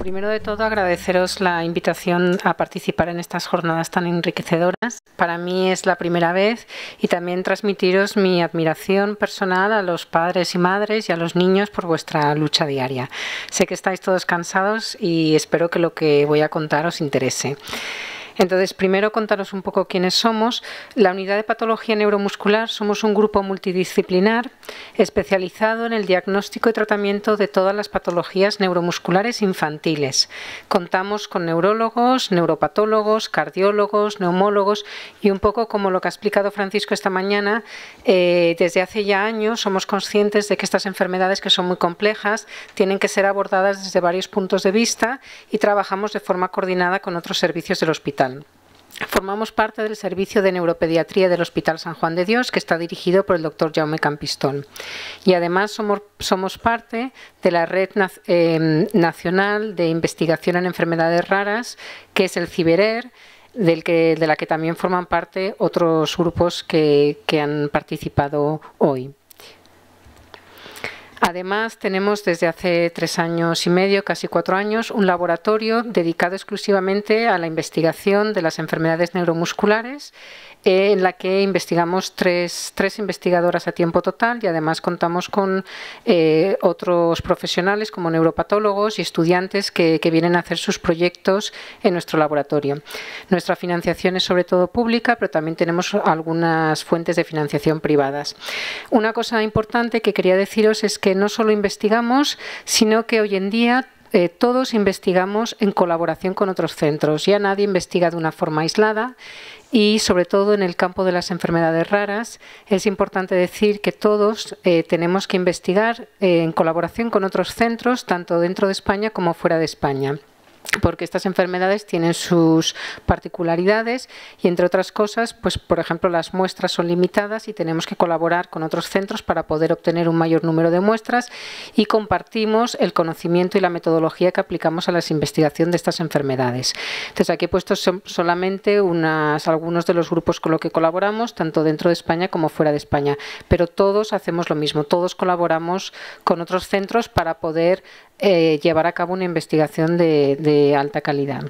primero de todo, agradeceros la invitación a participar en estas jornadas tan enriquecedoras. Para mí es la primera vez y también transmitiros mi admiración personal a los padres y madres y a los niños por vuestra lucha diaria. Sé que estáis todos cansados y espero que lo que voy a contar os interese. Entonces, primero contaros un poco quiénes somos. La Unidad de Patología Neuromuscular somos un grupo multidisciplinar especializado en el diagnóstico y tratamiento de todas las patologías neuromusculares infantiles. Contamos con neurólogos, neuropatólogos, cardiólogos, neumólogos y un poco como lo que ha explicado Francisco esta mañana, desde hace ya años somos conscientes de que estas enfermedades, que son muy complejas, tienen que ser abordadas desde varios puntos de vista y trabajamos de forma coordinada con otros servicios del hospital. Formamos parte del servicio de neuropediatría del Hospital San Juan de Dios, que está dirigido por el doctor Jaume Campistón. Y además somos parte de la Red Nacional de Investigación en Enfermedades Raras, que es el CIBERER, de la que también forman parte otros grupos que han participado hoy. Además, tenemos desde hace 3 años y medio, casi 4 años, un laboratorio dedicado exclusivamente a la investigación de las enfermedades neuromusculares, en la que investigamos tres investigadoras a tiempo total y además contamos con otros profesionales como neuropatólogos y estudiantes que vienen a hacer sus proyectos en nuestro laboratorio. Nuestra financiación es sobre todo pública, pero también tenemos algunas fuentes de financiación privadas. Una cosa importante que quería deciros es que no solo investigamos, sino que hoy en día todos investigamos en colaboración con otros centros. Ya nadie investiga de una forma aislada y, sobre todo en el campo de las enfermedades raras, es importante decir que todos tenemos que investigar en colaboración con otros centros, tanto dentro de España como fuera de España, porque estas enfermedades tienen sus particularidades y, entre otras cosas, pues por ejemplo, las muestras son limitadas y tenemos que colaborar con otros centros para poder obtener un mayor número de muestras, y compartimos el conocimiento y la metodología que aplicamos a la investigación de estas enfermedades. Entonces, aquí he puesto solamente algunos de los grupos con los que colaboramos, tanto dentro de España como fuera de España, pero todos hacemos lo mismo, todos colaboramos con otros centros para poder llevar a cabo una investigación de alta calidad.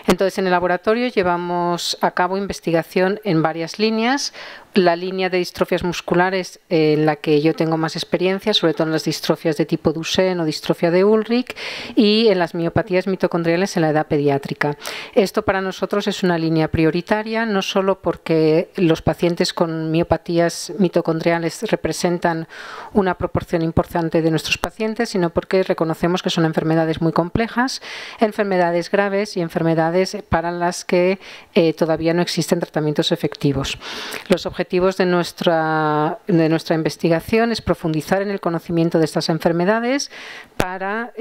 Entonces, en el laboratorio llevamos a cabo investigación en varias líneas. La línea de distrofias musculares, en la que yo tengo más experiencia, sobre todo en las distrofias de tipo Duchenne o distrofia de Ullrich, y en las miopatías mitocondriales en la edad pediátrica. Esto para nosotros es una línea prioritaria, no solo porque los pacientes con miopatías mitocondriales representan una proporción importante de nuestros pacientes, sino porque reconocemos que son enfermedades muy complejas, enfermedades graves y enfermedades para las que todavía no existen tratamientos efectivos. Los objetivos de nuestra investigación es profundizar en el conocimiento de estas enfermedades para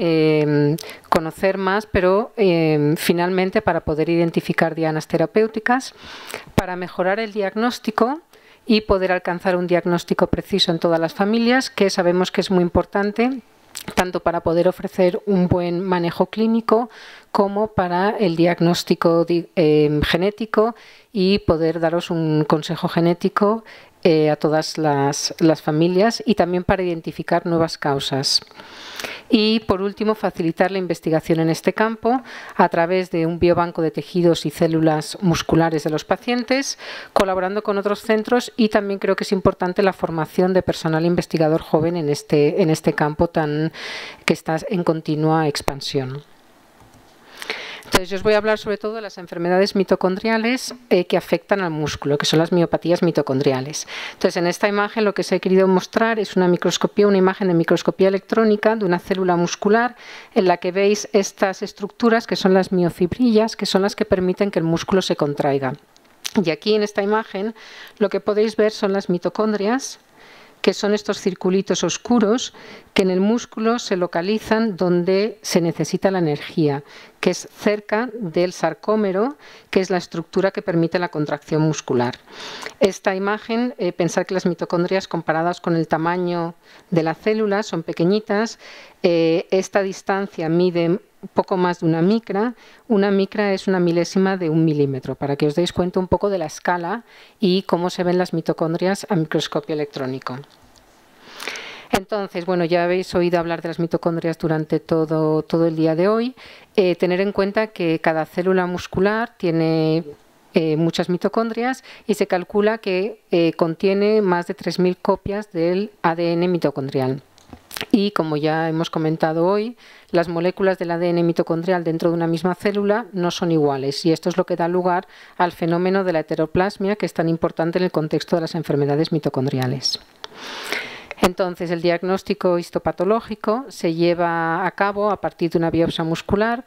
conocer más, pero finalmente para poder identificar dianas terapéuticas, para mejorar el diagnóstico y poder alcanzar un diagnóstico preciso en todas las familias, que sabemos que es muy importante, tanto para poder ofrecer un buen manejo clínico como para el diagnóstico genético y poder daros un consejo genético a todas las familias, y también para identificar nuevas causas. Y, por último, facilitar la investigación en este campo a través de un biobanco de tejidos y células musculares de los pacientes, colaborando con otros centros, y también creo que es importante la formación de personal investigador joven en este campo que está en continua expansión. Entonces, yo os voy a hablar sobre todo de las enfermedades mitocondriales que afectan al músculo, que son las miopatías mitocondriales. Entonces, en esta imagen lo que os he querido mostrar es una imagen de microscopía electrónica de una célula muscular, en la que veis estas estructuras que son las miofibrillas, que son las que permiten que el músculo se contraiga. Y aquí en esta imagen lo que podéis ver son las mitocondrias, que son estos circulitos oscuros que en el músculo se localizan donde se necesita la energía, que es cerca del sarcómero, que es la estructura que permite la contracción muscular. Esta imagen, pensar que las mitocondrias, comparadas con el tamaño de la célula, son pequeñitas. Esta distancia mide poco más de una micra. Una micra es una milésima de 1 milímetro, para que os deis cuenta un poco de la escala y cómo se ven las mitocondrias a microscopio electrónico. Entonces, bueno, ya habéis oído hablar de las mitocondrias durante todo el día de hoy. Tener en cuenta que cada célula muscular tiene muchas mitocondrias y se calcula que contiene más de 3.000 copias del ADN mitocondrial. Y como ya hemos comentado hoy, las moléculas del ADN mitocondrial dentro de una misma célula no son iguales y esto es lo que da lugar al fenómeno de la heteroplasmia, que es tan importante en el contexto de las enfermedades mitocondriales. Entonces, el diagnóstico histopatológico se lleva a cabo a partir de una biopsia muscular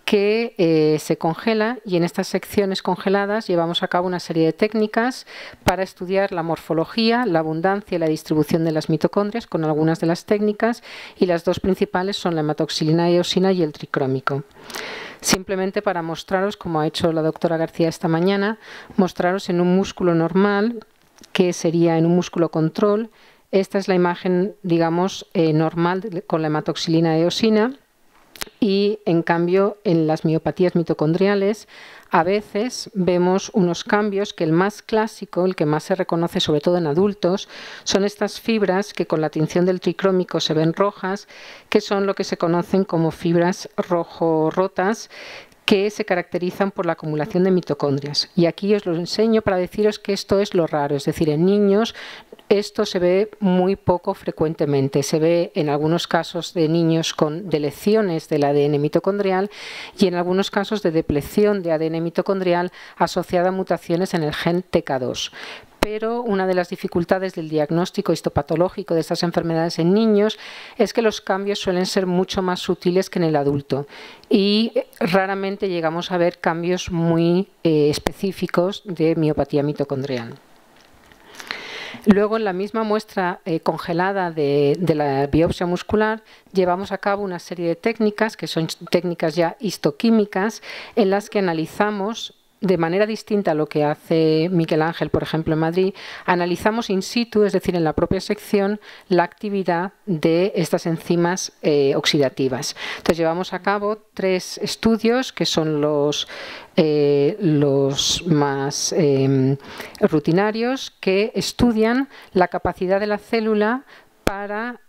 que se congela, y en estas secciones congeladas llevamos a cabo una serie de técnicas para estudiar la morfología, la abundancia y la distribución de las mitocondrias con algunas de las técnicas, y las dos principales son la hematoxilina eosina y el tricrómico. Simplemente para mostraros, como ha hecho la doctora García esta mañana, mostraros en un músculo normal, que sería en un músculo control. Esta es la imagen, digamos, normal con la hematoxilina eosina. Y en cambio, en las miopatías mitocondriales a veces vemos unos cambios que el más clásico, el que más se reconoce sobre todo en adultos, son estas fibras que con la tinción del tricrómico se ven rojas, que son lo que se conocen como fibras rojo-rotas, que se caracterizan por la acumulación de mitocondrias. Y aquí os lo enseño para deciros que esto es lo raro, es decir, en niños esto se ve muy poco frecuentemente. Se ve en algunos casos de niños con deleciones del ADN mitocondrial y en algunos casos de depleción de ADN mitocondrial asociada a mutaciones en el gen TK2. Pero una de las dificultades del diagnóstico histopatológico de estas enfermedades en niños es que los cambios suelen ser mucho más sutiles que en el adulto y raramente llegamos a ver cambios muy específicos de miopatía mitocondrial. Luego, en la misma muestra congelada de la biopsia muscular, llevamos a cabo una serie de técnicas, que son técnicas ya histoquímicas, en las que analizamos, de manera distinta a lo que hace Miguel Ángel, por ejemplo, en Madrid, analizamos in situ, es decir, en la propia sección, la actividad de estas enzimas oxidativas. Entonces, llevamos a cabo 3 estudios, que son los más rutinarios, que estudian la capacidad de la célula para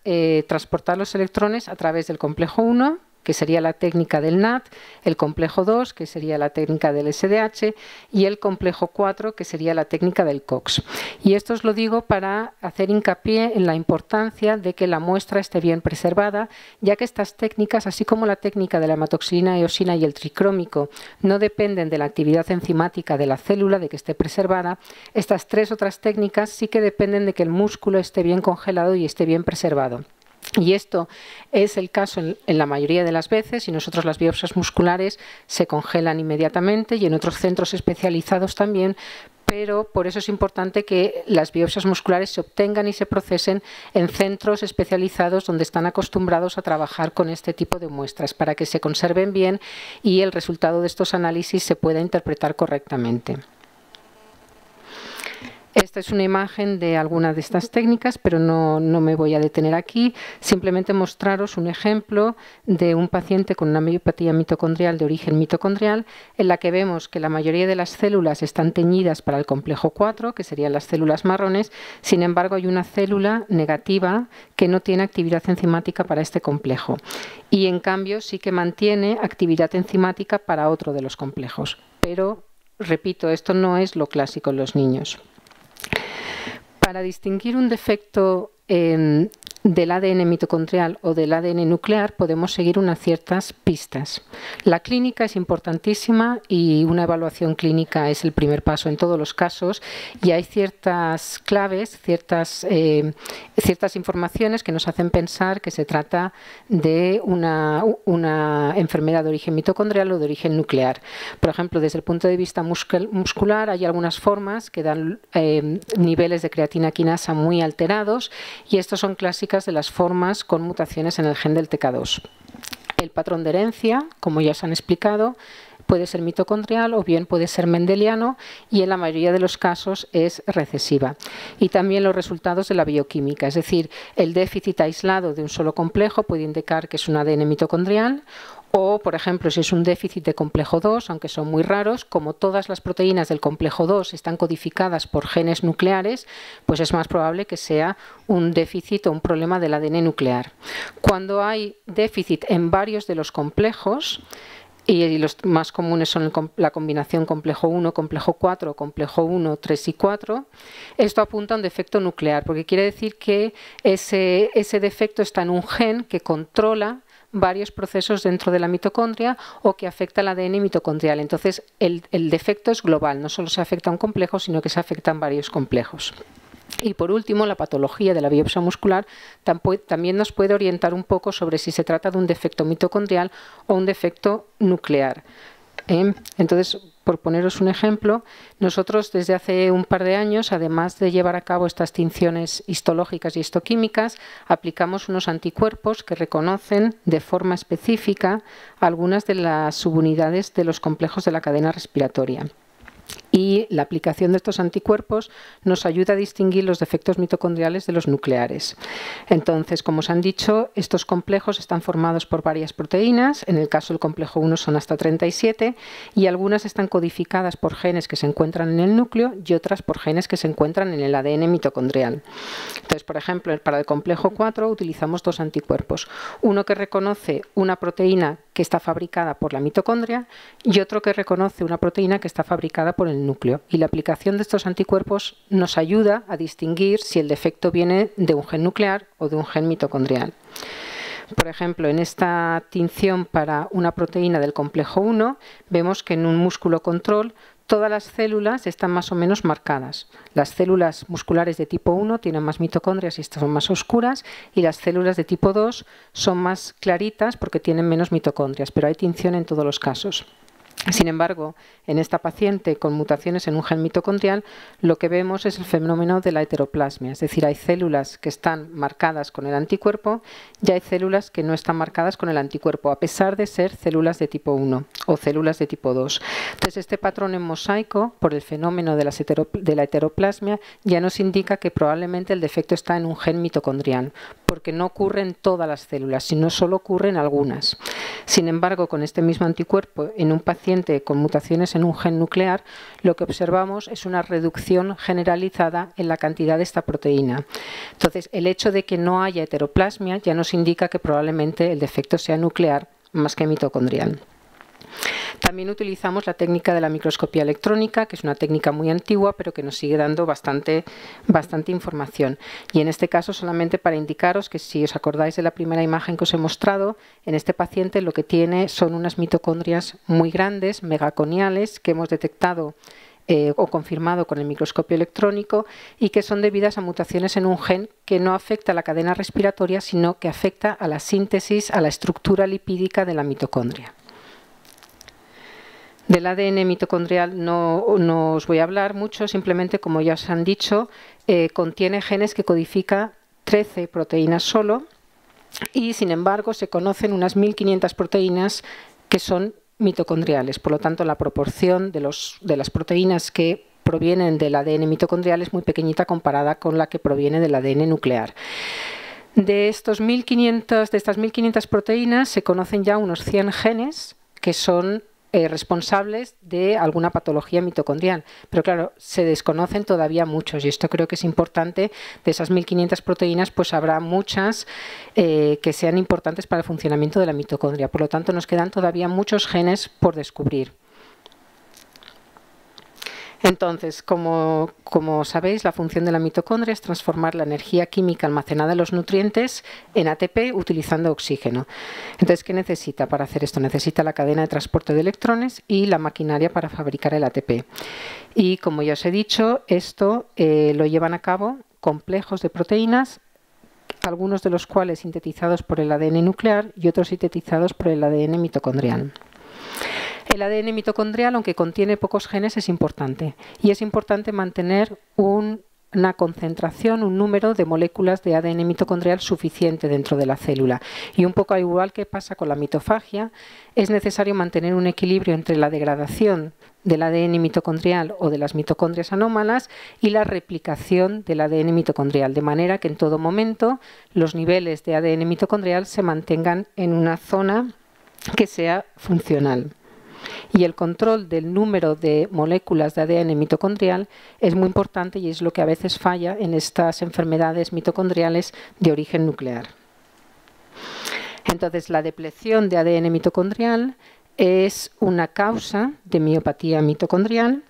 transportar los electrones a través del complejo 1, que sería la técnica del NAT, el complejo 2, que sería la técnica del SDH, y el complejo 4, que sería la técnica del COX. Y esto os lo digo para hacer hincapié en la importancia de que la muestra esté bien preservada, ya que estas técnicas, así como la técnica de la hematoxilina eosina y el tricrómico, no dependen de la actividad enzimática de la célula, de que esté preservada. Estas 3 otras técnicas sí que dependen de que el músculo esté bien congelado y esté bien preservado. Y esto es el caso en la mayoría de las veces, y nosotros las biopsias musculares se congelan inmediatamente y en otros centros especializados también, pero por eso es importante que las biopsias musculares se obtengan y se procesen en centros especializados donde están acostumbrados a trabajar con este tipo de muestras, para que se conserven bien y el resultado de estos análisis se pueda interpretar correctamente. Esta es una imagen de alguna de estas técnicas, pero no me voy a detener aquí. Simplemente mostraros un ejemplo de un paciente con una miopatía mitocondrial de origen mitocondrial, en la que vemos que la mayoría de las células están teñidas para el complejo 4, que serían las células marrones. Sin embargo, hay una célula negativa que no tiene actividad enzimática para este complejo. Y en cambio sí que mantiene actividad enzimática para otro de los complejos. Pero, repito, esto no es lo clásico en los niños. Para distinguir un defecto del ADN mitocondrial o del ADN nuclear podemos seguir unas ciertas pistas. La clínica es importantísima y una evaluación clínica es el primer paso en todos los casos, y hay ciertas claves, ciertas informaciones que nos hacen pensar que se trata de una enfermedad de origen mitocondrial o de origen nuclear. Por ejemplo, desde el punto de vista muscular hay algunas formas que dan niveles de creatina quinasa muy alterados, y estos son clásicos de las formas con mutaciones en el gen del TK2. El patrón de herencia, como ya os han explicado, puede ser mitocondrial o bien puede ser mendeliano, y en la mayoría de los casos es recesiva. Y también los resultados de la bioquímica, es decir, el déficit aislado de un solo complejo puede indicar que es un ADN mitocondrial, O, por ejemplo, si es un déficit de complejo 2, aunque son muy raros, como todas las proteínas del complejo 2 están codificadas por genes nucleares, pues es más probable que sea un déficit o un problema del ADN nuclear. Cuando hay déficit en varios de los complejos, y los más comunes son la combinación complejo 1, complejo 4, complejo 1, 3 y 4. Esto apunta a un defecto nuclear, porque quiere decir que ese defecto está en un gen que controla varios procesos dentro de la mitocondria o que afecta al ADN mitocondrial. Entonces, el defecto es global, no solo se afecta a un complejo, sino que se afectan varios complejos. Y por último, la patología de la biopsia muscular también nos puede orientar un poco sobre si se trata de un defecto mitocondrial o un defecto nuclear. Entonces, por poneros un ejemplo, nosotros desde hace un par de años, además de llevar a cabo estas tinciones histológicas y histoquímicas, aplicamos unos anticuerpos que reconocen de forma específica algunas de las subunidades de los complejos de la cadena respiratoria. Y la aplicación de estos anticuerpos nos ayuda a distinguir los defectos mitocondriales de los nucleares. Entonces, como os han dicho, estos complejos están formados por varias proteínas. En el caso del complejo 1 son hasta 37 y algunas están codificadas por genes que se encuentran en el núcleo y otras por genes que se encuentran en el ADN mitocondrial. Entonces, por ejemplo, para el complejo 4 utilizamos dos anticuerpos. Uno que reconoce una proteína que está fabricada por la mitocondria y otro que reconoce una proteína que está fabricada por el núcleo. Y la aplicación de estos anticuerpos nos ayuda a distinguir si el defecto viene de un gen nuclear o de un gen mitocondrial. Por ejemplo, en esta tinción para una proteína del complejo 1, vemos que en un músculo control todas las células están más o menos marcadas. Las células musculares de tipo 1 tienen más mitocondrias y son más oscuras, y las células de tipo 2 son más claritas porque tienen menos mitocondrias, pero hay tinción en todos los casos. Sin embargo, en esta paciente con mutaciones en un gen mitocondrial, lo que vemos es el fenómeno de la heteroplasmia, es decir, hay células que están marcadas con el anticuerpo y hay células que no están marcadas con el anticuerpo, a pesar de ser células de tipo 1 o células de tipo 2. Entonces, este patrón en mosaico, por el fenómeno de la heteroplasmia, ya nos indica que probablemente el defecto está en un gen mitocondrial, porque no ocurre en todas las células, sino solo ocurre en algunas. Sin embargo, con este mismo anticuerpo, en un paciente con mutaciones en un gen nuclear, lo que observamos es una reducción generalizada en la cantidad de esta proteína. Entonces, el hecho de que no haya heteroplasmia ya nos indica que probablemente el defecto sea nuclear más que mitocondrial. También utilizamos la técnica de la microscopía electrónica, que es una técnica muy antigua, pero que nos sigue dando bastante información. Y en este caso, solamente para indicaros que si os acordáis de la primera imagen que os he mostrado, en este paciente lo que tiene son unas mitocondrias muy grandes, megaconiales, que hemos detectado o confirmado con el microscopio electrónico y que son debidas a mutaciones en un gen que no afecta a la cadena respiratoria, sino que afecta a la síntesis, a la estructura lipídica de la mitocondria. Del ADN mitocondrial no os voy a hablar mucho, simplemente, como ya os han dicho, contiene genes que codifica 13 proteínas solo y, sin embargo, se conocen unas 1500 proteínas que son mitocondriales. Por lo tanto, la proporción de las proteínas que provienen del ADN mitocondrial es muy pequeñita comparada con la que proviene del ADN nuclear. De estas 1500 proteínas se conocen ya unos 100 genes que son responsables de alguna patología mitocondrial. Pero claro, se desconocen todavía muchos y esto creo que es importante. De esas 1500 proteínas, pues habrá muchas que sean importantes para el funcionamiento de la mitocondria. Por lo tanto, nos quedan todavía muchos genes por descubrir. Entonces, como sabéis, la función de la mitocondria es transformar la energía química almacenada en los nutrientes en ATP utilizando oxígeno. Entonces, ¿qué necesita para hacer esto? Necesita la cadena de transporte de electrones y la maquinaria para fabricar el ATP. Y como ya os he dicho, esto lo llevan a cabo complejos de proteínas, algunos de los cuales sintetizados por el ADN nuclear y otros sintetizados por el ADN mitocondrial. El ADN mitocondrial, aunque contiene pocos genes, es importante. Y es importante mantener una concentración, un número de moléculas de ADN mitocondrial suficiente dentro de la célula. Y un poco igual que pasa con la mitofagia, es necesario mantener un equilibrio entre la degradación del ADN mitocondrial o de las mitocondrias anómalas y la replicación del ADN mitocondrial, de manera que en todo momento los niveles de ADN mitocondrial se mantengan en una zona que sea funcional. Y el control del número de moléculas de ADN mitocondrial es muy importante y es lo que a veces falla en estas enfermedades mitocondriales de origen nuclear. Entonces, la depleción de ADN mitocondrial es una causa de miopatía mitocondrial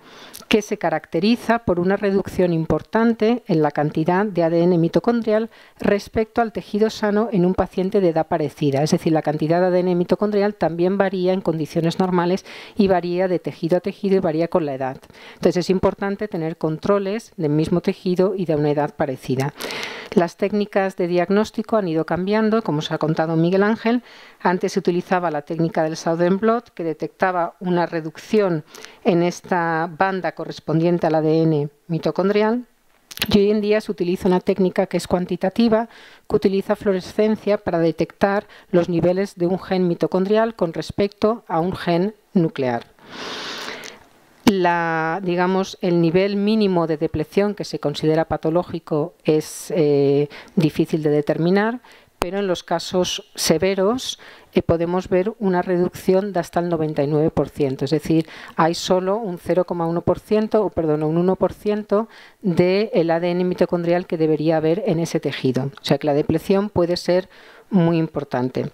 que se caracteriza por una reducción importante en la cantidad de ADN mitocondrial respecto al tejido sano en un paciente de edad parecida. Es decir, la cantidad de ADN mitocondrial también varía en condiciones normales y varía de tejido a tejido y varía con la edad. Entonces, es importante tener controles del mismo tejido y de una edad parecida. Las técnicas de diagnóstico han ido cambiando, como os ha contado Miguel Ángel. Antes se utilizaba la técnica del Southern Blot, que detectaba una reducción en esta banda correspondiente al ADN mitocondrial. Y hoy en día se utiliza una técnica que es cuantitativa, que utiliza fluorescencia para detectar los niveles de un gen mitocondrial con respecto a un gen nuclear. El nivel mínimo de depleción que se considera patológico es difícil de determinar, pero en los casos severos podemos ver una reducción de hasta el 99%, es decir, hay solo un 0,1%, un 1% del ADN mitocondrial que debería haber en ese tejido. O sea que la depleción puede ser muy importante.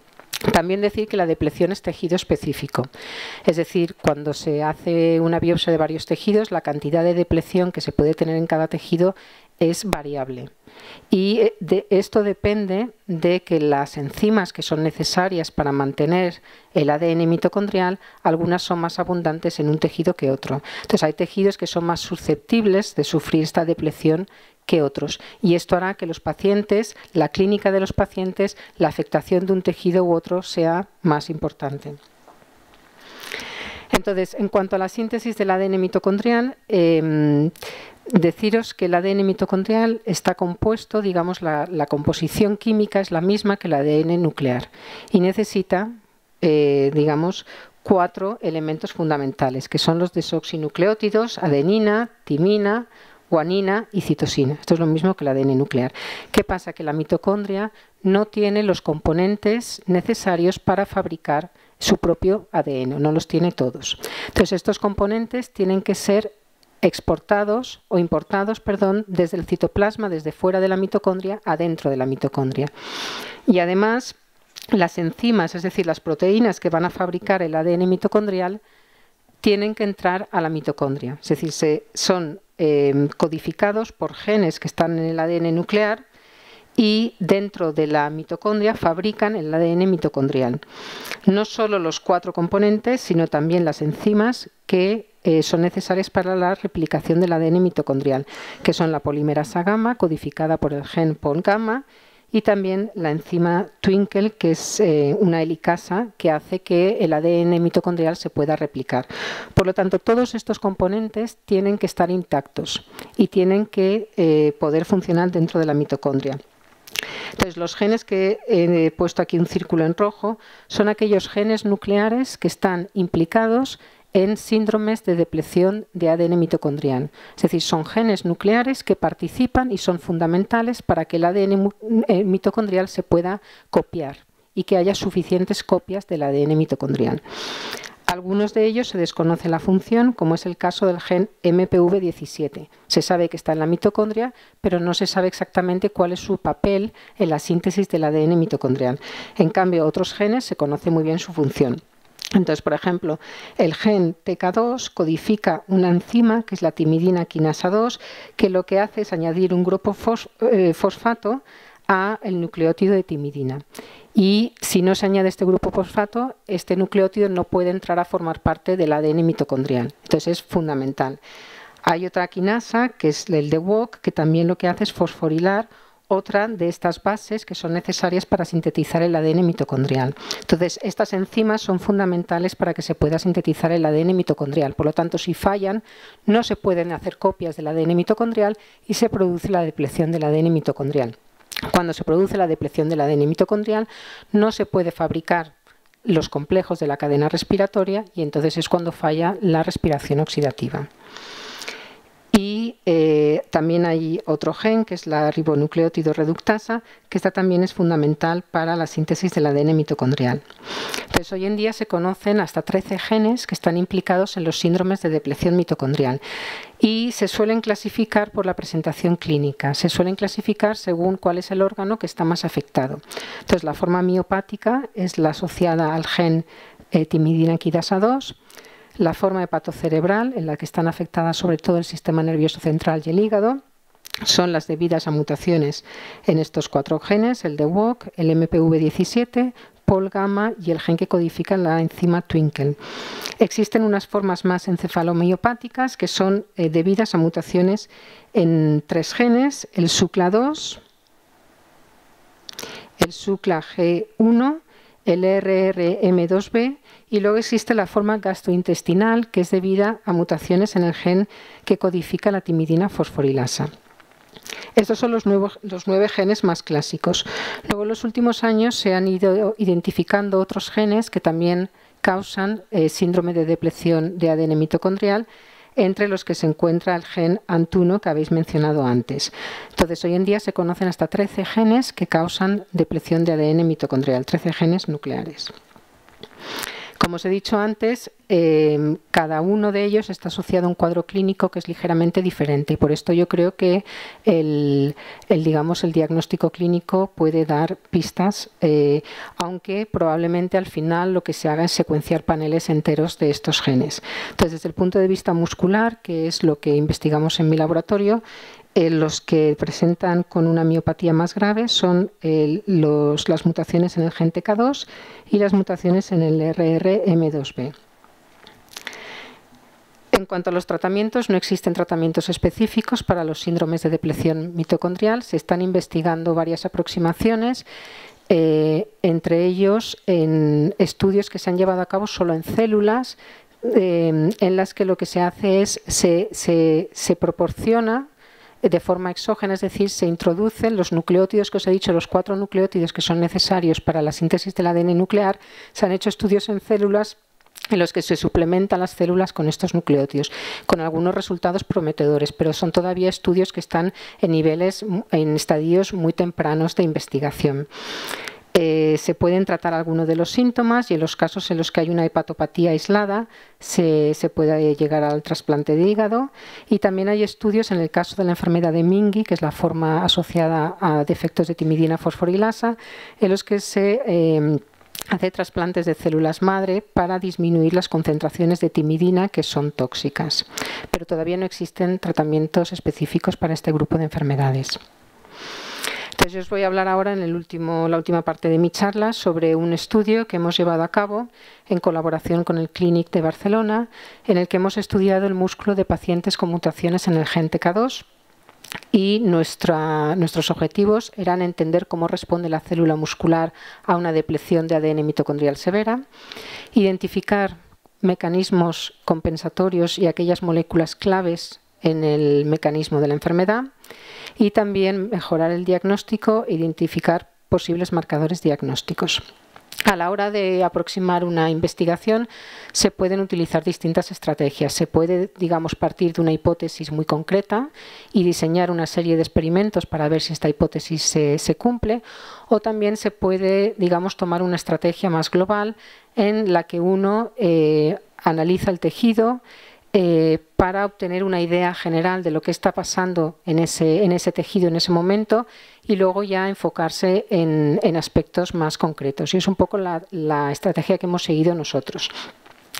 También decir que la depleción es tejido específico, es decir, cuando se hace una biopsia de varios tejidos, la cantidad de depleción que se puede tener en cada tejido es variable. Y esto depende de que las enzimas que son necesarias para mantener el ADN mitocondrial, algunas son más abundantes en un tejido que otro. Entonces hay tejidos que son más susceptibles de sufrir esta depleción que otros. Y esto hará que los pacientes, la clínica de los pacientes, la afectación de un tejido u otro sea más importante. Entonces, en cuanto a la síntesis del ADN mitocondrial, deciros que el ADN mitocondrial está compuesto, digamos, la composición química es la misma que el ADN nuclear y necesita, digamos, 4 elementos fundamentales, que son los desoxinucleótidos, adenina, timina, guanina y citosina. Esto es lo mismo que el ADN nuclear. ¿Qué pasa? Que la mitocondria no tiene los componentes necesarios para fabricar su propio ADN, no los tiene todos. Entonces, estos componentes tienen que ser exportados o importados, desde el citoplasma, desde fuera de la mitocondria, adentro de la mitocondria. Y además, las enzimas, es decir, las proteínas que van a fabricar el ADN mitocondrial, tienen que entrar a la mitocondria. Es decir, son codificados por genes que están en el ADN nuclear y dentro de la mitocondria fabrican el ADN mitocondrial. No solo los 4 componentes, sino también las enzimas que son necesarias para la replicación del ADN mitocondrial, que son la polimerasa gamma, codificada por el gen Pol gamma, y también la enzima Twinkle, que es una helicasa que hace que el ADN mitocondrial se pueda replicar. Por lo tanto, todos estos componentes tienen que estar intactos y tienen que poder funcionar dentro de la mitocondria. Entonces, los genes que he puesto aquí un círculo en rojo son aquellos genes nucleares que están implicados en síndromes de depleción de ADN mitocondrial. Es decir, son genes nucleares que participan y son fundamentales para que el ADN mitocondrial se pueda copiar y que haya suficientes copias del ADN mitocondrial. Algunos de ellos se desconoce la función, como es el caso del gen MPV17. Se sabe que está en la mitocondria, pero no se sabe exactamente cuál es su papel en la síntesis del ADN mitocondrial. En cambio, otros genes se conoce muy bien su función. Entonces, por ejemplo, el gen TK2 codifica una enzima, que es la timidina quinasa 2, que lo que hace es añadir un grupo fosfato a el nucleótido de timidina. Y si no se añade este grupo fosfato, este nucleótido no puede entrar a formar parte del ADN mitocondrial. Entonces es fundamental. Hay otra quinasa, que es el de Wok, que también lo que hace es fosforilar otra de estas bases que son necesarias para sintetizar el ADN mitocondrial. Entonces, estas enzimas son fundamentales para que se pueda sintetizar el ADN mitocondrial. Por lo tanto, si fallan, no se pueden hacer copias del ADN mitocondrial y se produce la depleción del ADN mitocondrial. Cuando se produce la depleción del ADN mitocondrial, no se puede fabricar los complejos de la cadena respiratoria y entonces es cuando falla la respiración oxidativa. Y también hay otro gen, que es la ribonucleótido reductasa, que esta también es fundamental para la síntesis del ADN mitocondrial. Entonces, hoy en día se conocen hasta 13 genes que están implicados en los síndromes de depleción mitocondrial y se suelen clasificar por la presentación clínica. Se suelen clasificar según cuál es el órgano que está más afectado. Entonces, la forma miopática es la asociada al gen timidina quidasa 2, la forma hepatocerebral, en la que están afectadas sobre todo el sistema nervioso central y el hígado, son las debidas a mutaciones en estos 4 genes, el de WOC, el MPV17, Pol gamma y el gen que codifica la enzima Twinkle. Existen unas formas más encefalomiopáticas que son debidas a mutaciones en 3 genes, el SUCLA2, el SUCLA G1, el RRM2B, y luego existe la forma gastrointestinal, que es debida a mutaciones en el gen que codifica la timidina fosforilasa. Estos son los 9 genes más clásicos. Luego, en los últimos años se han ido identificando otros genes que también causan síndrome de depleción de ADN mitocondrial, entre los que se encuentra el gen ANT1 que habéis mencionado antes. Entonces, hoy en día se conocen hasta 13 genes que causan depleción de ADN mitocondrial, 13 genes nucleares. Como os he dicho antes, cada uno de ellos está asociado a un cuadro clínico que es ligeramente diferente y por esto yo creo que el diagnóstico clínico puede dar pistas, aunque probablemente al final lo que se haga es secuenciar paneles enteros de estos genes. Entonces, desde el punto de vista muscular, que es lo que investigamos en mi laboratorio, los que presentan con una miopatía más grave son las mutaciones en el gen TK2 y las mutaciones en el RRM2B. En cuanto a los tratamientos, no existen tratamientos específicos para los síndromes de depleción mitocondrial. Se están investigando varias aproximaciones, entre ellos en estudios que se han llevado a cabo solo en células, en las que lo que se hace es se proporciona de forma exógena, es decir, se introducen los nucleótidos que os he dicho, los 4 nucleótidos que son necesarios para la síntesis del ADN nuclear. Se han hecho estudios en células en los que se suplementan las células con estos nucleótidos, con algunos resultados prometedores, pero son todavía estudios que están en estadios muy tempranos de investigación. Se pueden tratar algunos de los síntomas y en los casos en los que hay una hepatopatía aislada se puede llegar al trasplante de hígado, y también hay estudios en el caso de la enfermedad de Mingui, que es la forma asociada a defectos de timidina fosforilasa, en los que se hace trasplantes de células madre para disminuir las concentraciones de timidina que son tóxicas, pero todavía no existen tratamientos específicos para este grupo de enfermedades. Entonces, yo os voy a hablar ahora en la última parte de mi charla sobre un estudio que hemos llevado a cabo en colaboración con el Clínic de Barcelona, en el que hemos estudiado el músculo de pacientes con mutaciones en el gen TK2 y nuestros objetivos eran entender cómo responde la célula muscular a una depleción de ADN mitocondrial severa, identificar mecanismos compensatorios y aquellas moléculas claves en el mecanismo de la enfermedad, y también mejorar el diagnóstico e identificar posibles marcadores diagnósticos. A la hora de aproximar una investigación se pueden utilizar distintas estrategias. Se puede, partir de una hipótesis muy concreta y diseñar una serie de experimentos para ver si esta hipótesis se cumple, o también se puede, tomar una estrategia más global en la que uno analiza el tejido para obtener una idea general de lo que está pasando en ese tejido en ese momento, y luego ya enfocarse en aspectos más concretos. Y es un poco la estrategia que hemos seguido nosotros.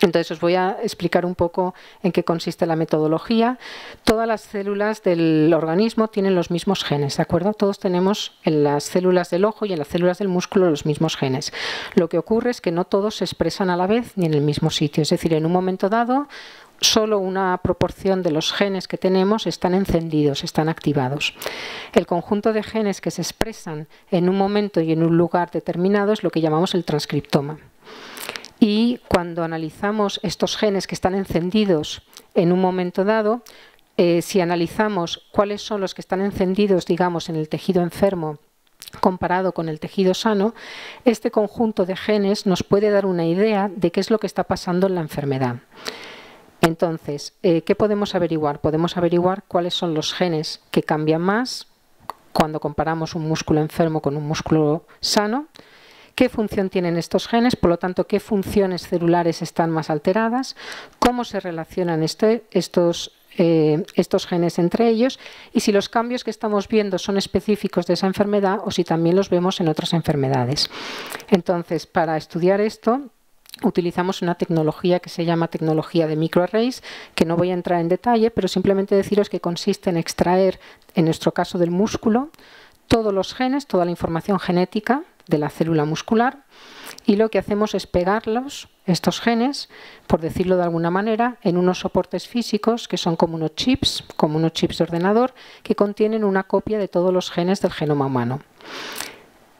Entonces, os voy a explicar un poco en qué consiste la metodología. Todas las células del organismo tienen los mismos genes, ¿de acuerdo? Todos tenemos en las células del ojo y en las células del músculo los mismos genes. Lo que ocurre es que no todos se expresan a la vez ni en el mismo sitio. Es decir, en un momento dado, solo una proporción de los genes que tenemos están encendidos, están activados. El conjunto de genes que se expresan en un momento y en un lugar determinado es lo que llamamos el transcriptoma. Y cuando analizamos estos genes que están encendidos en un momento dado, si analizamos cuáles son los que están encendidos, en el tejido enfermo comparado con el tejido sano, este conjunto de genes nos puede dar una idea de qué es lo que está pasando en la enfermedad. Entonces, ¿qué podemos averiguar? Podemos averiguar cuáles son los genes que cambian más cuando comparamos un músculo enfermo con un músculo sano, qué función tienen estos genes, por lo tanto, qué funciones celulares están más alteradas, cómo se relacionan estos genes entre ellos y si los cambios que estamos viendo son específicos de esa enfermedad o si también los vemos en otras enfermedades. Entonces, para estudiar esto, utilizamos una tecnología que se llama tecnología de microarrays, que no voy a entrar en detalle, pero simplemente deciros que consiste en extraer, en nuestro caso del músculo, todos los genes, toda la información genética de la célula muscular, y lo que hacemos es pegarlos, estos genes, por decirlo de alguna manera, en unos soportes físicos que son como unos chips de ordenador, que contienen una copia de todos los genes del genoma humano.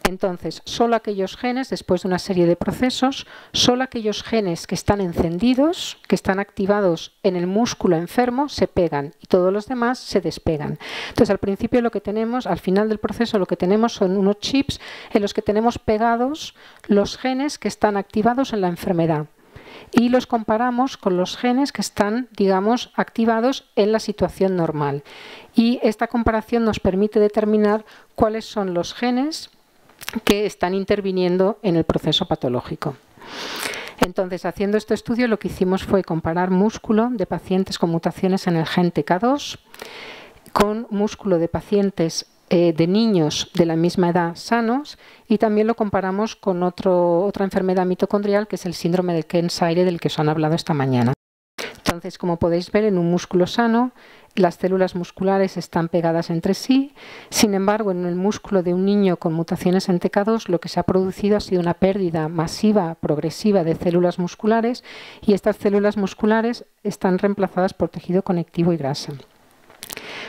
Entonces, solo aquellos genes, después de una serie de procesos, solo aquellos genes que están encendidos, que están activados en el músculo enfermo, se pegan y todos los demás se despegan. Entonces, al principio lo que tenemos, al final del proceso, lo que tenemos son unos chips en los que tenemos pegados los genes que están activados en la enfermedad. Y los comparamos con los genes que están, digamos, activados en la situación normal. Y esta comparación nos permite determinar cuáles son los genes que están interviniendo en el proceso patológico. Entonces, haciendo este estudio, lo que hicimos fue comparar músculo de pacientes con mutaciones en el gen TK2 con músculo de pacientes de niños de la misma edad sanos y también lo comparamos con otra enfermedad mitocondrial que es el síndrome de Kearns-Sayre del que os han hablado esta mañana. Entonces, como podéis ver, en un músculo sano las células musculares están pegadas entre sí. Sin embargo, en el músculo de un niño con mutaciones en TK2 lo que se ha producido ha sido una pérdida masiva, progresiva de células musculares y estas células musculares están reemplazadas por tejido conectivo y grasa.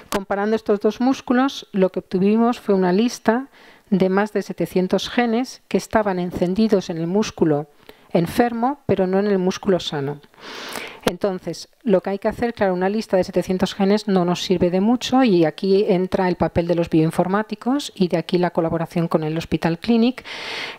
Comparando estos dos músculos, lo que obtuvimos fue una lista de más de 700 genes que estaban encendidos en el músculo enfermo, pero no en el músculo sano. Entonces, lo que hay que hacer, claro, una lista de 700 genes no nos sirve de mucho y aquí entra el papel de los bioinformáticos y de aquí la colaboración con el Hospital Clínic.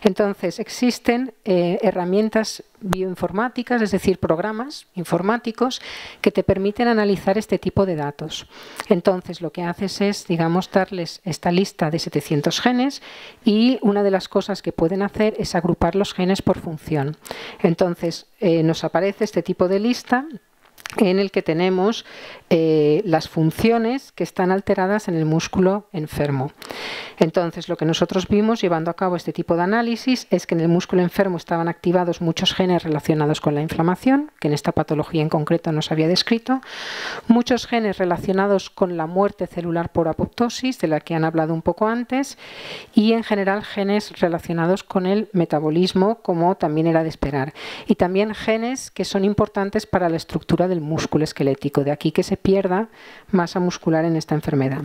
Entonces, existen herramientas bioinformáticas, es decir, programas informáticos que te permiten analizar este tipo de datos. Entonces, lo que haces es, digamos, darles esta lista de 700 genes y una de las cosas que pueden hacer es agrupar los genes por función. Entonces, nos aparece este tipo de lista en el que tenemos las funciones que están alteradas en el músculo enfermo. Entonces, lo que nosotros vimos llevando a cabo este tipo de análisis es que en el músculo enfermo estaban activados muchos genes relacionados con la inflamación, que en esta patología en concreto no se había descrito, muchos genes relacionados con la muerte celular por apoptosis, de la que han hablado un poco antes, y en general genes relacionados con el metabolismo, como también era de esperar, y también genes que son importantes para la estructura del músculo esquelético, de aquí que se pierda masa muscular en esta enfermedad.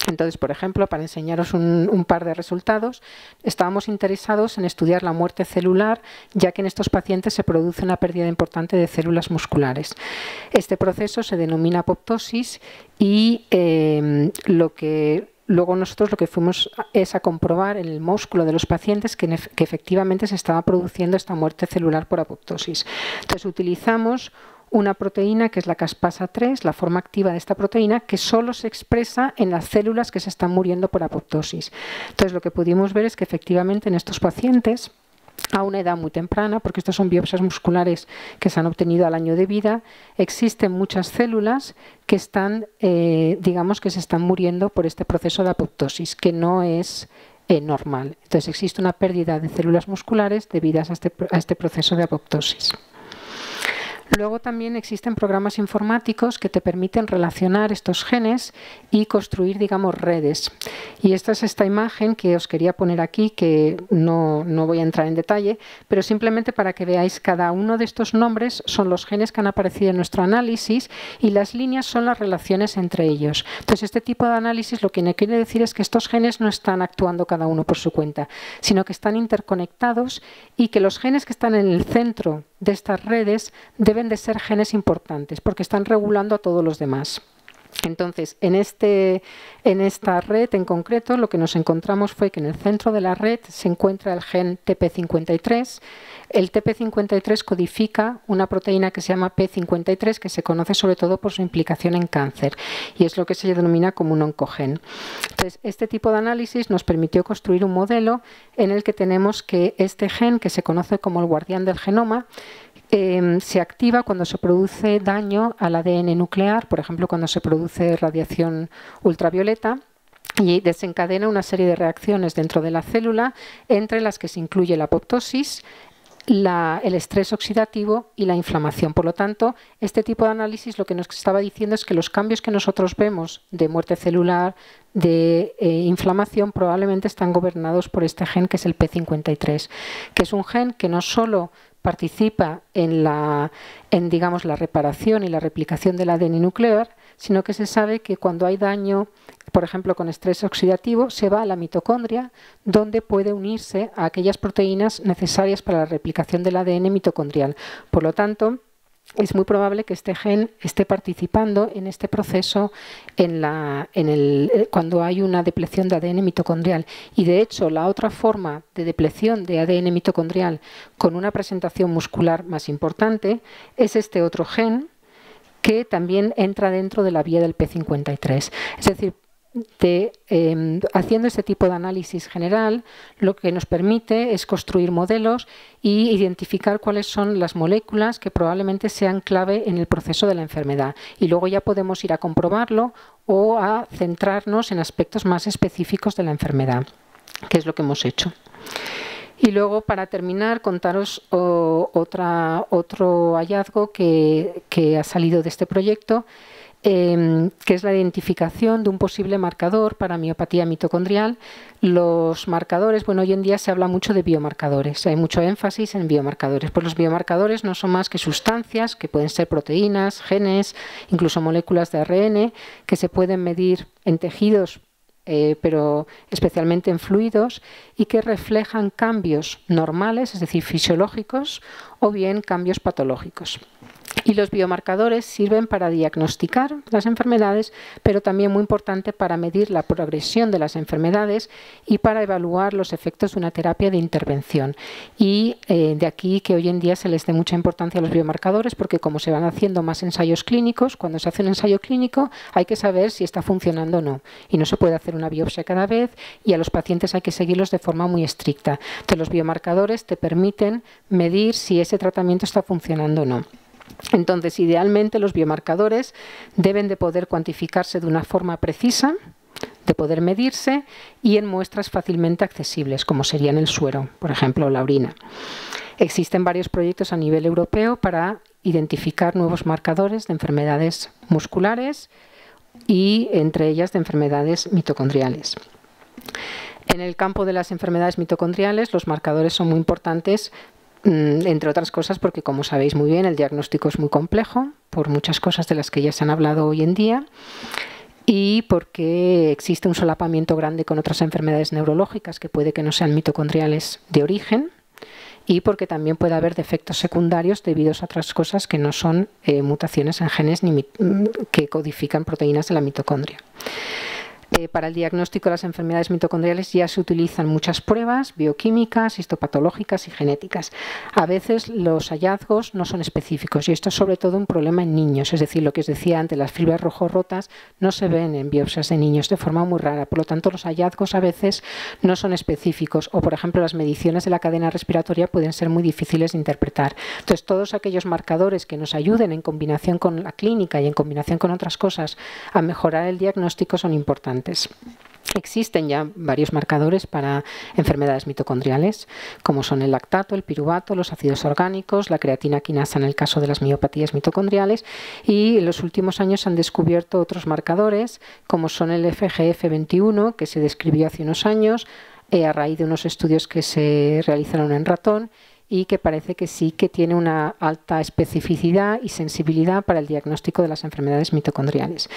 Entonces, por ejemplo, para enseñaros un par de resultados, estábamos interesados en estudiar la muerte celular, ya que en estos pacientes se produce una pérdida importante de células musculares. Este proceso se denomina apoptosis y luego nosotros lo que fuimos es a comprobar en el músculo de los pacientes que efectivamente se estaba produciendo esta muerte celular por apoptosis. Entonces, utilizamos una proteína que es la caspasa-3, la forma activa de esta proteína, que solo se expresa en las células que se están muriendo por apoptosis. Entonces, lo que pudimos ver es que efectivamente en estos pacientes, a una edad muy temprana, porque estas son biopsias musculares que se han obtenido al año de vida, existen muchas células que están, digamos que se están muriendo por este proceso de apoptosis, que no es normal. Entonces, existe una pérdida de células musculares debidas a este proceso de apoptosis. Luego también existen programas informáticos que te permiten relacionar estos genes y construir, digamos, redes. Y esta es esta imagen que os quería poner aquí, que no voy a entrar en detalle, pero simplemente para que veáis cada uno de estos nombres son los genes que han aparecido en nuestro análisis y las líneas son las relaciones entre ellos. Entonces, este tipo de análisis lo que me quiere decir es que estos genes no están actuando cada uno por su cuenta, sino que están interconectados y que los genes que están en el centro de estas redes deben de ser genes importantes porque están regulando a todos los demás. Entonces, en esta red en concreto, lo que nos encontramos fue que en el centro de la red se encuentra el gen TP53. El TP53 codifica una proteína que se llama P53, que se conoce sobre todo por su implicación en cáncer, y es lo que se denomina como un oncogen. Entonces, este tipo de análisis nos permitió construir un modelo en el que tenemos que este gen, que se conoce como el guardián del genoma, se activa cuando se produce daño al ADN nuclear, por ejemplo, cuando se produce radiación ultravioleta, y desencadena una serie de reacciones dentro de la célula, entre las que se incluye la apoptosis, el estrés oxidativo y la inflamación. Por lo tanto, este tipo de análisis lo que nos estaba diciendo es que los cambios que nosotros vemos de muerte celular, de inflamación, probablemente están gobernados por este gen que es el P53, que es un gen que no solo participa digamos, la reparación y la replicación del ADN nuclear, sino que se sabe que cuando hay daño, por ejemplo, con estrés oxidativo, se va a la mitocondria, donde puede unirse a aquellas proteínas necesarias para la replicación del ADN mitocondrial. Por lo tanto, es muy probable que este gen esté participando en este proceso cuando hay una depleción de ADN mitocondrial. Y de hecho, la otra forma de depleción de ADN mitocondrial con una presentación muscular más importante es este otro gen que también entra dentro de la vía del P53. Es decir, haciendo este tipo de análisis general, lo que nos permite es construir modelos y identificar cuáles son las moléculas que probablemente sean clave en el proceso de la enfermedad. Y luego ya podemos ir a comprobarlo o a centrarnos en aspectos más específicos de la enfermedad, que es lo que hemos hecho. Y luego, para terminar, contaros otro hallazgo que ha salido de este proyecto, que es la identificación de un posible marcador para miopatía mitocondrial. Los marcadores, bueno, hoy en día se habla mucho de biomarcadores, hay mucho énfasis en biomarcadores. Pues los biomarcadores no son más que sustancias, que pueden ser proteínas, genes, incluso moléculas de ARN, que se pueden medir en tejidos, pero especialmente en fluidos, y que reflejan cambios normales, es decir, fisiológicos, o bien cambios patológicos. Y los biomarcadores sirven para diagnosticar las enfermedades, pero también muy importante para medir la progresión de las enfermedades y para evaluar los efectos de una terapia de intervención. Y de aquí que hoy en día se les dé mucha importancia a los biomarcadores, porque como se van haciendo más ensayos clínicos, cuando se hace un ensayo clínico hay que saber si está funcionando o no. Y no se puede hacer una biopsia cada vez, y a los pacientes hay que seguirlos de forma muy estricta. Entonces los biomarcadores te permiten medir si ese tratamiento está funcionando o no. Entonces, idealmente los biomarcadores deben de poder cuantificarse de una forma precisa, de poder medirse y en muestras fácilmente accesibles, como serían el suero, por ejemplo, o la orina. Existen varios proyectos a nivel europeo para identificar nuevos marcadores de enfermedades musculares y entre ellas de enfermedades mitocondriales. En el campo de las enfermedades mitocondriales, los marcadores son muy importantes, entre otras cosas porque, como sabéis muy bien, el diagnóstico es muy complejo por muchas cosas de las que ya se han hablado hoy en día, y porque existe un solapamiento grande con otras enfermedades neurológicas que puede que no sean mitocondriales de origen, y porque también puede haber defectos secundarios debido a otras cosas que no son mutaciones en genes que codifican proteínas de la mitocondria. Para el diagnóstico de las enfermedades mitocondriales ya se utilizan muchas pruebas bioquímicas, histopatológicas y genéticas. A veces los hallazgos no son específicos, y esto es sobre todo un problema en niños. Es decir, lo que os decía antes, las fibras rojo rotas no se ven en biopsias de niños de forma muy rara. Por lo tanto, los hallazgos a veces no son específicos, o por ejemplo las mediciones de la cadena respiratoria pueden ser muy difíciles de interpretar. Entonces, todos aquellos marcadores que nos ayuden en combinación con la clínica y en combinación con otras cosas a mejorar el diagnóstico son importantes. Existen ya varios marcadores para enfermedades mitocondriales, como son el lactato, el piruvato, los ácidos orgánicos, la creatina quinasa en el caso de las miopatías mitocondriales, y en los últimos años se han descubierto otros marcadores, como son el FGF21, que se describió hace unos años a raíz de unos estudios que se realizaron en ratón, y que parece que sí que tiene una alta especificidad y sensibilidad para el diagnóstico de las enfermedades mitocondriales.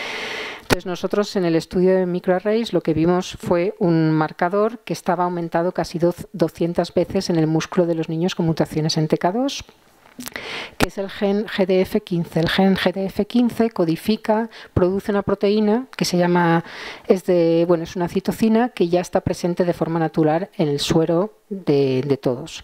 Entonces, nosotros en el estudio de microarrays lo que vimos fue un marcador que estaba aumentado casi 200 veces en el músculo de los niños con mutaciones en TK2. que es el gen GDF15. El gen GDF15 codifica, produce una proteína que se llama, es una citocina que ya está presente de forma natural en el suero de todos.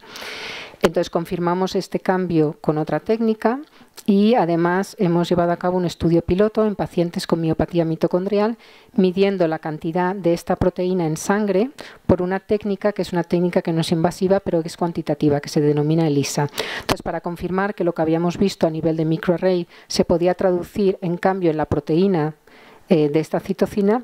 Entonces confirmamos este cambio con otra técnica y además hemos llevado a cabo un estudio piloto en pacientes con miopatía mitocondrial midiendo la cantidad de esta proteína en sangre por una técnica que es una técnica que no es invasiva pero que es cuantitativa, que se denomina ELISA. Entonces, para confirmar que lo que habíamos visto a nivel de microarray se podía traducir en cambio en la proteína de esta citocina,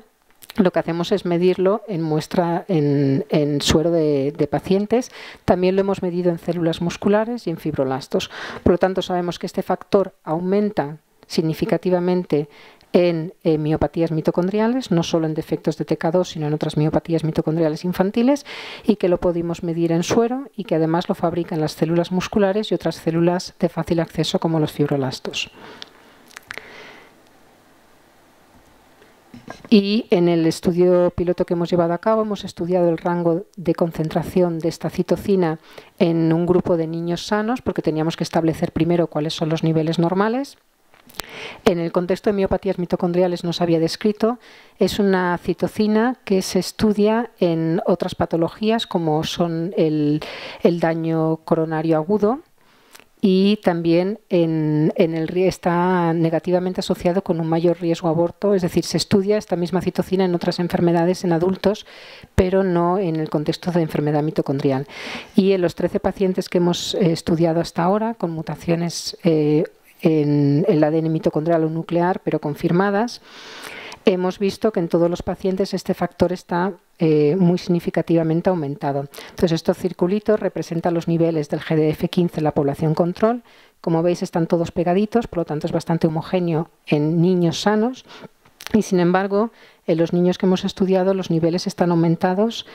lo que hacemos es medirlo en muestra en suero de pacientes. También lo hemos medido en células musculares y en fibroblastos. Por lo tanto, sabemos que este factor aumenta significativamente en miopatías mitocondriales, no solo en defectos de TK2, sino en otras miopatías mitocondriales infantiles, y que lo pudimos medir en suero y que además lo fabrican las células musculares y otras células de fácil acceso como los fibroblastos. Y en el estudio piloto que hemos llevado a cabo hemos estudiado el rango de concentración de esta citocina en un grupo de niños sanos, porque teníamos que establecer primero cuáles son los niveles normales. En el contexto de miopatías mitocondriales no se había descrito. Es una citocina que se estudia en otras patologías como son el daño coronario agudo, y también está negativamente asociado con un mayor riesgo a aborto, es decir, se estudia esta misma citocina en otras enfermedades en adultos, pero no en el contexto de enfermedad mitocondrial. Y en los 13 pacientes que hemos estudiado hasta ahora, con mutaciones en el ADN mitocondrial o nuclear, pero confirmadas, hemos visto que en todos los pacientes este factor está muy significativamente aumentado. Entonces, estos circulitos representan los niveles del GDF15 en la población control. Como veis, están todos pegaditos, por lo tanto es bastante homogéneo en niños sanos. Y sin embargo, en los niños que hemos estudiado, los niveles están aumentados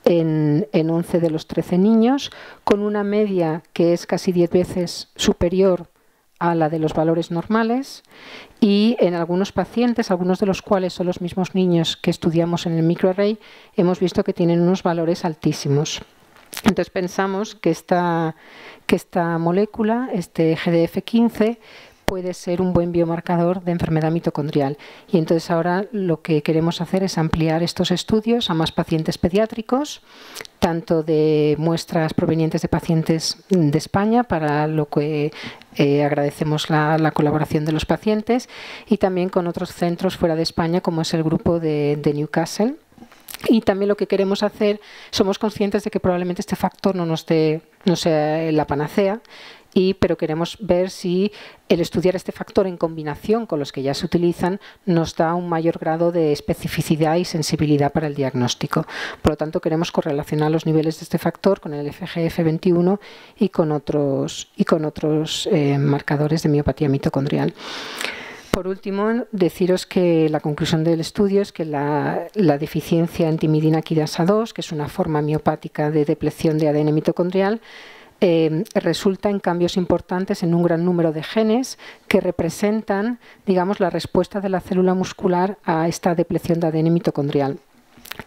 en 11 de los 13 niños, con una media que es casi 10 veces superior a la de los valores normales, y en algunos pacientes, algunos de los cuales son los mismos niños que estudiamos en el microarray, hemos visto que tienen unos valores altísimos. Entonces pensamos que esta molécula, este GDF15, puede ser un buen biomarcador de enfermedad mitocondrial. Y entonces ahora lo que queremos hacer es ampliar estos estudios a más pacientes pediátricos, tanto de muestras provenientes de pacientes de España, para lo que agradecemos la colaboración de los pacientes, y también con otros centros fuera de España, como es el grupo de Newcastle. Y también lo que queremos hacer, somos conscientes de que probablemente este factor no sea la panacea, pero queremos ver si el estudiar este factor en combinación con los que ya se utilizan nos da un mayor grado de especificidad y sensibilidad para el diagnóstico. Por lo tanto, queremos correlacionar los niveles de este factor con el FGF21 y con otros marcadores de miopatía mitocondrial. Por último, deciros que la conclusión del estudio es que la deficiencia en timidina quinasa 2, que es una forma miopática de depleción de ADN mitocondrial, resulta en cambios importantes en un gran número de genes que representan, digamos, la respuesta de la célula muscular a esta depleción de ADN mitocondrial,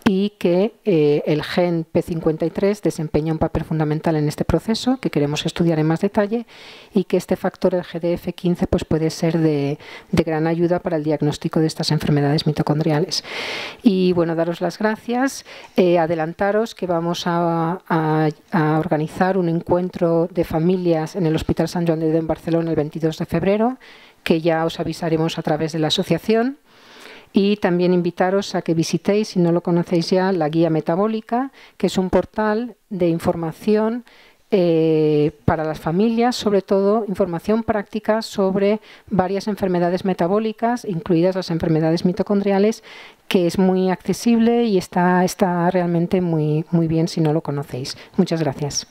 y que el gen P53 desempeña un papel fundamental en este proceso que queremos estudiar en más detalle, y que este factor, el GDF15, pues puede ser de gran ayuda para el diagnóstico de estas enfermedades mitocondriales. Y bueno, daros las gracias, adelantaros que vamos a organizar un encuentro de familias en el Hospital Sant Joan de Déu en Barcelona el 22 de febrero, que ya os avisaremos a través de la asociación. Y también invitaros a que visitéis, si no lo conocéis ya, la Guía Metabólica, que es un portal de información para las familias, sobre todo información práctica sobre varias enfermedades metabólicas, incluidas las enfermedades mitocondriales, que es muy accesible y está realmente muy bien si no lo conocéis. Muchas gracias.